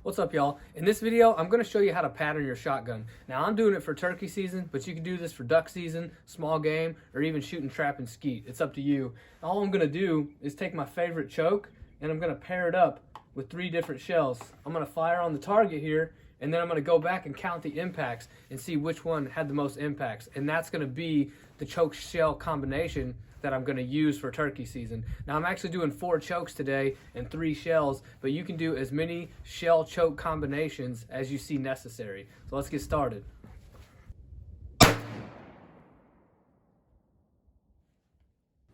What's up, y'all? In this video, I'm going to show you how to pattern your shotgun. Now, I'm doing it for turkey season, but you can do this for duck season, small game, or even shooting trap and skeet. It's up to you. All I'm going to do is take my favorite choke, and I'm going to pair it up with 3 different shells. I'm going to fire on the target here, and then I'm going to go back and count the impacts and see which one had the most impacts. And that's going to be the choke shell combination that I'm going to use for turkey season. Now, I'm actually doing 4 chokes today and 3 shells, but you can do as many shell choke combinations as you see necessary. So let's get started.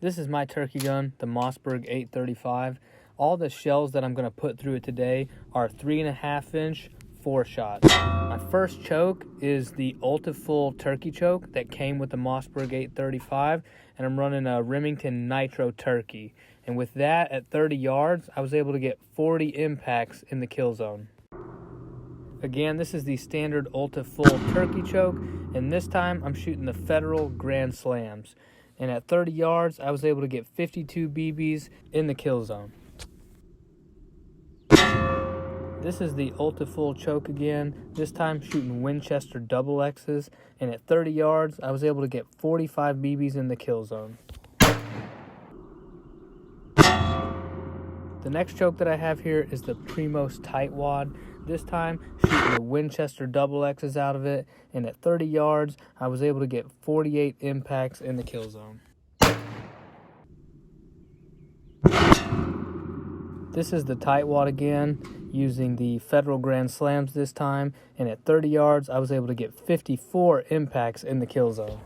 This is my turkey gun, the Mossberg 835. All the shells that I'm going to put through it today are 3.5 inch 4 shots. My first choke is the Ulti full turkey choke that came with the Mossberg 835, and I'm running a Remington Nitro turkey. And with that, at 30 yards, I was able to get 40 impacts in the kill zone. Again, this is the standard Ulti full turkey choke, and this time I'm shooting the Federal Grand Slams. And at 30 yards, I was able to get 52 BBs in the kill zone. This is the Ulti full choke again, this time shooting Winchester double X's, and at 30 yards, I was able to get 45 BBs in the kill zone. The next choke that I have here is the Primos Tightwad, this time shooting the Winchester double X's out of it, and at 30 yards, I was able to get 48 impacts in the kill zone. This is the Tightwad again, using the Federal Grand Slams this time, and at 30 yards, I was able to get 54 impacts in the kill zone.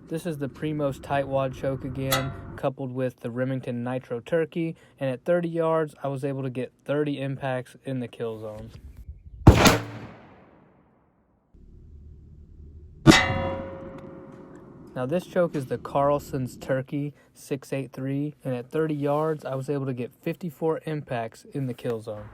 This is the Primos Tightwad choke again, coupled with the Remington Nitro turkey, and at 30 yards, I was able to get 30 impacts in the kill zone. Now this choke is the Carlson's Turkey 683, and at 30 yards, I was able to get 54 impacts in the kill zone.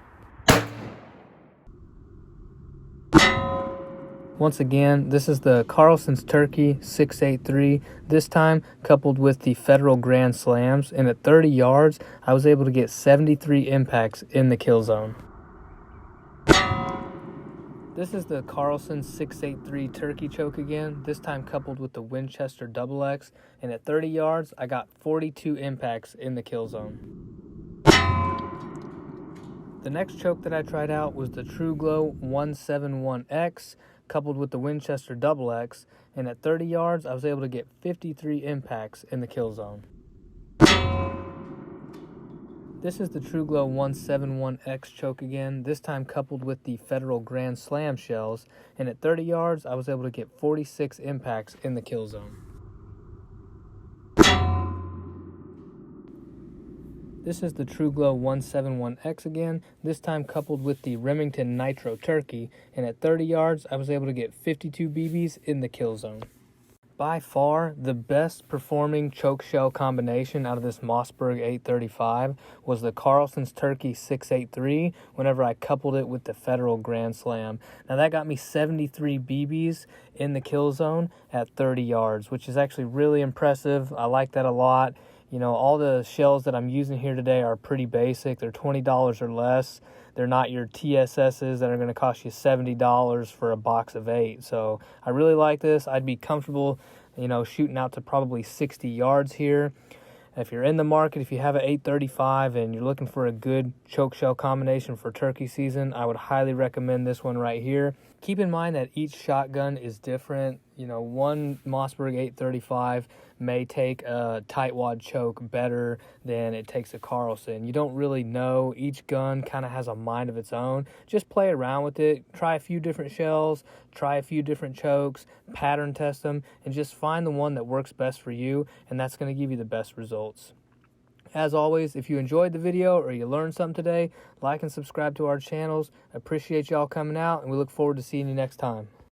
Once again, this is the Carlson's Turkey 683, this time coupled with the Federal Grand Slams, and at 30 yards, I was able to get 73 impacts in the kill zone. This is the Carlson 683 turkey choke again, this time coupled with the Winchester double X, and at 30 yards, I got 42 impacts in the kill zone. The next choke that I tried out was the TruGlow 171X, coupled with the Winchester double X, and at 30 yards, I was able to get 53 impacts in the kill zone. This is the TruGlow 171X choke again, this time coupled with the Federal Grand Slam shells, and at 30 yards, I was able to get 46 impacts in the kill zone. This is the TruGlow 171X again, this time coupled with the Remington Nitro turkey, and at 30 yards, I was able to get 52 BBs in the kill zone. By far, the best performing choke shell combination out of this Mossberg 835 was the Carlson's Turkey 683 whenever I coupled it with the Federal Grand Slam. Now that got me 73 BBs in the kill zone at 30 yards, which is actually really impressive. I like that a lot. You know, all the shells that I'm using here today are pretty basic. They're $20 or less. They're not your TSS's that are going to cost you $70 for a box of 8. So I really like this. I'd be comfortable, you know, shooting out to probably 60 yards here. If you're in the market, if you have an 835 and you're looking for a good choke shell combination for turkey season, I would highly recommend this one right here. Keep in mind that each shotgun is different. You know, one Mossberg 835 may take a Tightwad choke better than it takes a Carlson. You don't really know. Each gun kind of has a mind of its own. Just play around with it. Try a few different shells. Try a few different chokes. Pattern test them. And just find the one that works best for you. And that's going to give you the best results. As always, if you enjoyed the video or you learned something today, like and subscribe to our channels. Appreciate y'all coming out, and we look forward to seeing you next time.